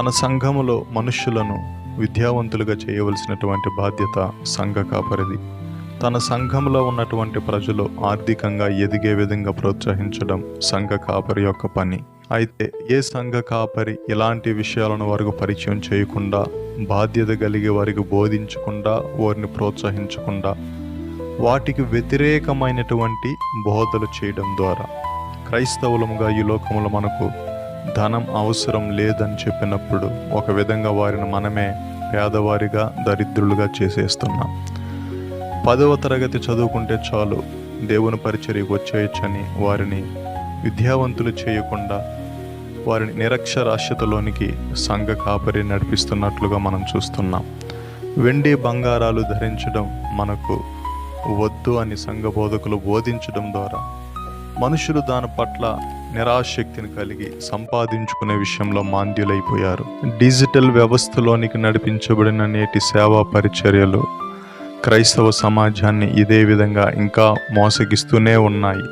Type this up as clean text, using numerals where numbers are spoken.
తన సంఘములో మనుష్యులను విద్యావంతులుగా చేయవలసినటువంటి బాధ్యత సంఘ కాపరిది. తన సంఘంలో ఉన్నటువంటి ప్రజలు ఆర్థికంగా ఎదిగే విధంగా ప్రోత్సహించడం సంఘ కాపరి యొక్క పని. అయితే ఏ సంఘ కాపరి ఇలాంటి విషయాలను వారికి పరిచయం చేయకుండా, బాధ్యత కలిగి వారికి బోధించకుండా, వారిని ప్రోత్సహించకుండా, వాటికి వ్యతిరేకమైనటువంటి బోధలు చేయడం ద్వారా, క్రైస్తవులముగా ఈ లోకములో మనకు ధనం అవసరం లేదని చెప్పినప్పుడు ఒక విధంగా వారిని మనమే పేదవారిగా, దరిద్రులుగా చేసేస్తున్నాం. 10వ తరగతి చదువుకుంటే చాలు దేవుని పరిచర్యకు వచ్చేయచ్చని వారిని విద్యావంతులు చేయకుండా వారిని నిరక్షరాస్యతలోనికి సంఘ కాపరి నడిపిస్తున్నట్లుగా మనం చూస్తున్నాం. వెండి బంగారాలు ధరించడం మనకు వద్దు అని సంఘ బోధకులు బోధించడం ద్వారా మనుషులు దాని పట్ల నిరాశక్తిని కలిగి సంపాదించుకునే విషయంలో మాంద్యులైపోయారు. డిజిటల్ వ్యవస్థలోనికి నడిపించబడిన నేటి సేవా పరిచర్యలు క్రైస్తవ సమాజాన్ని ఇదే విధంగా ఇంకా మోసగిస్తూనే ఉన్నాయి.